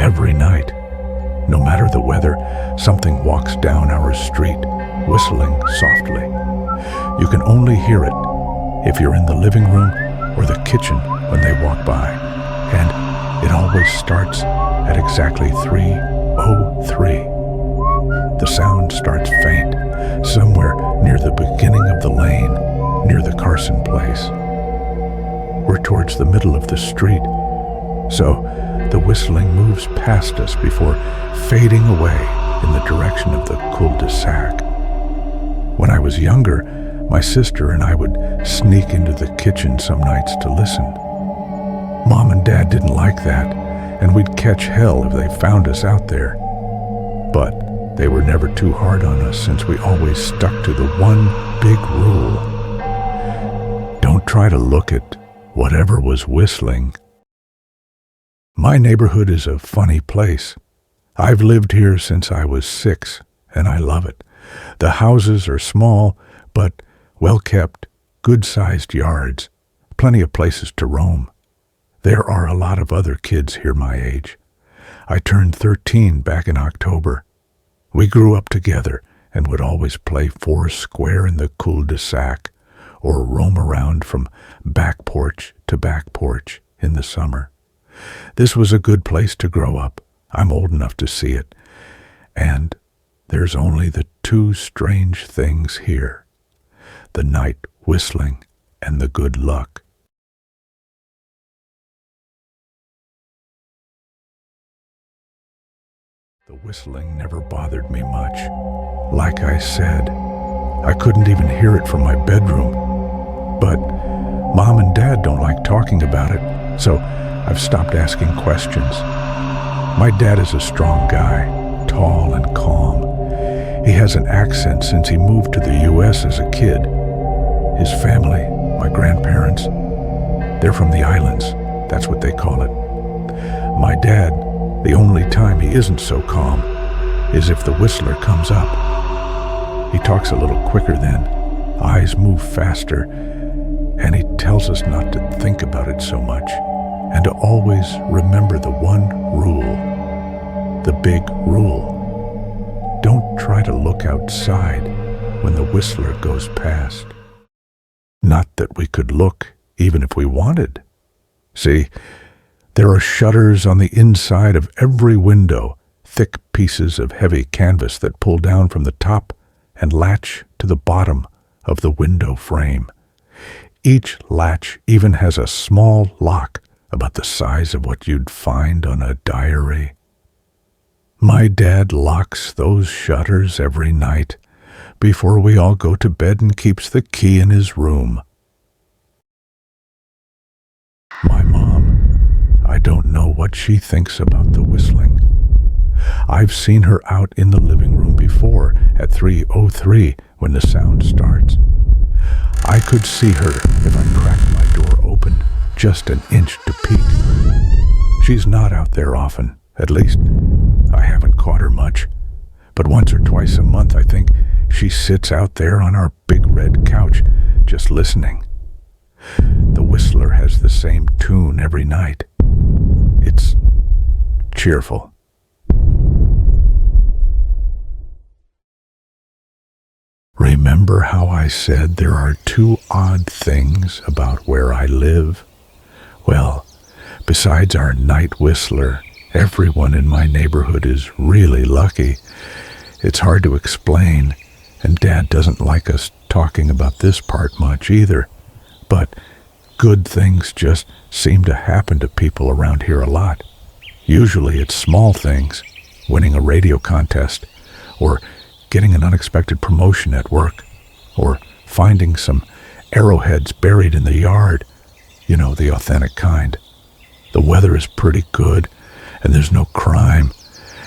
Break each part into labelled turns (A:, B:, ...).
A: every night. No matter the weather, something walks down our street, whistling softly. You can only hear it if you're in the living room or the kitchen when they walk by. And it always starts at exactly 3:03. The sound starts faint, somewhere near the beginning of the lane, near the Carson place. We're towards the middle of the street, so the whistling moves past us before fading away in the direction of the cul-de-sac. When I was younger, my sister and I would sneak into the kitchen some nights to listen. Mom and Dad didn't like that, and we'd catch hell if they found us out there. But they were never too hard on us since we always stuck to the one big rule. Don't try to look at whatever was whistling. My neighborhood is a funny place. I've lived here since I was 6, and I love it. The houses are small, but well-kept, good-sized yards, plenty of places to roam. There are a lot of other kids here my age. I turned 13 back in October. We grew up together and would always play foursquare in the cul-de-sac or roam around from back porch to back porch in the summer. This was a good place to grow up. I'm old enough to see it. And there's only the two strange things here: the night whistling and the good luck. The whistling never bothered me much. Like I said, I couldn't even hear it from my bedroom. But Mom and Dad don't like talking about it, so I've stopped asking questions. My dad is a strong guy, tall and calm. He has an accent since he moved to the U.S. as a kid. His family, my grandparents, they're from the islands. That's what they call it. My dad, the only time he isn't so calm is if the whistler comes up. He talks a little quicker then, eyes move faster, and he tells us not to think about it so much and to always remember the one rule, the big rule. Don't try to look outside when the whistler goes past. Not that we could look even if we wanted. See, there are shutters on the inside of every window, thick pieces of heavy canvas that pull down from the top and latch to the bottom of the window frame. Each latch even has a small lock about the size of what you'd find on a diary. My dad locks those shutters every night before we all go to bed and keeps the key in his room. My mom, I don't know what she thinks about the whistling. I've seen her out in the living room before at 3:03 when the sound starts. I could see her if I cracked my door open just an inch to peek. She's not out there often, at least I haven't caught her much. But once or twice a month I think she sits out there on our big red couch just listening. The whistler has the same tune every night. It's cheerful. Remember how I said there are two odd things about where I live? Well, besides our night whistler, everyone in my neighborhood is really lucky. It's hard to explain, and Dad doesn't like us talking about this part much either. But good things just seem to happen to people around here a lot. Usually it's small things, winning a radio contest, or getting an unexpected promotion at work, or finding some arrowheads buried in the yard, you know, the authentic kind. The weather is pretty good, and there's no crime,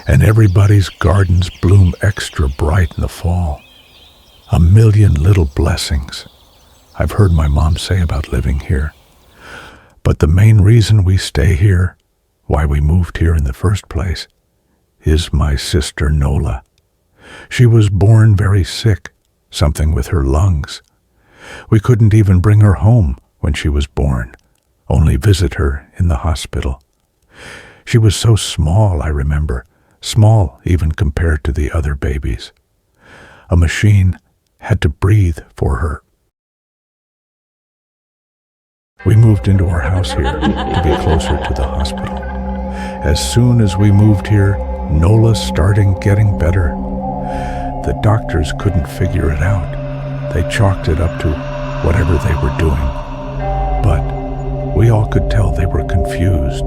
A: and everybody's gardens bloom extra bright in the fall. A million little blessings, I've heard my mom say about living here. But the main reason we stay here, why we moved here in the first place, is my sister Nola. She was born very sick, something with her lungs. We couldn't even bring her home when she was born, only visit her in the hospital. She was so small, I remember, small even compared to the other babies. A machine had to breathe for her. We moved into our house here to be closer to the hospital. As soon as we moved here, Nola started getting better. The doctors couldn't figure it out. They chalked it up to whatever they were doing. But we all could tell they were confused.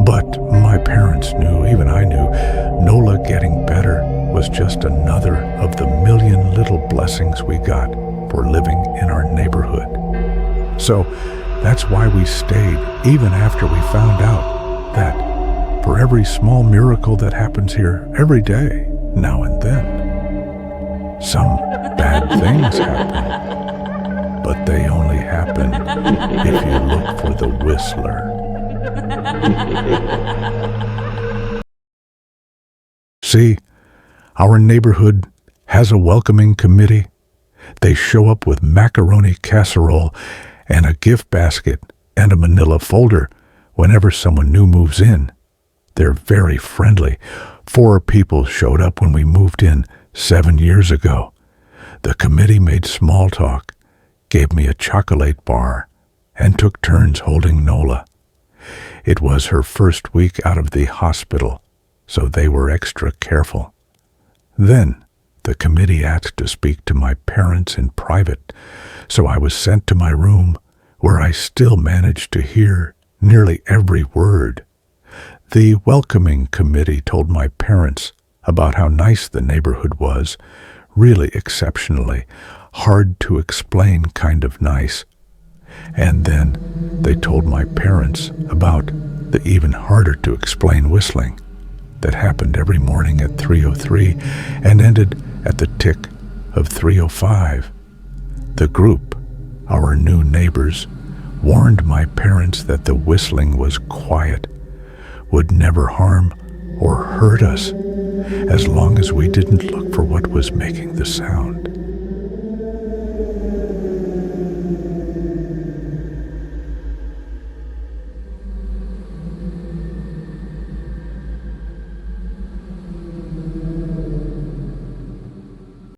A: But my parents knew, even I knew, Nola getting better was just another of the million little blessings we got for living in our neighborhood. So that's why we stayed, even after we found out that for every small miracle that happens here every day, now and then, some bad things happen. But they only happen if you look for the Whistler. See, our neighborhood has a welcoming committee. They show up with macaroni casserole and a gift basket and a manila folder whenever someone new moves in. They're very friendly. 4 people showed up when we moved in 7 years ago. The committee made small talk, gave me a chocolate bar, and took turns holding Nola. It was her first week out of the hospital, so they were extra careful. Then the committee asked to speak to my parents in private, so I was sent to my room, where I still managed to hear nearly every word. The welcoming committee told my parents about how nice the neighborhood was, really exceptionally, hard to explain kind of nice. And then they told my parents about the even harder to explain whistling that happened every morning at 3:03 and ended at the tick of 3:05. The group, our new neighbors, warned my parents that the whistling was quiet, would never harm or hurt us, as long as we didn't look for what was making the sound.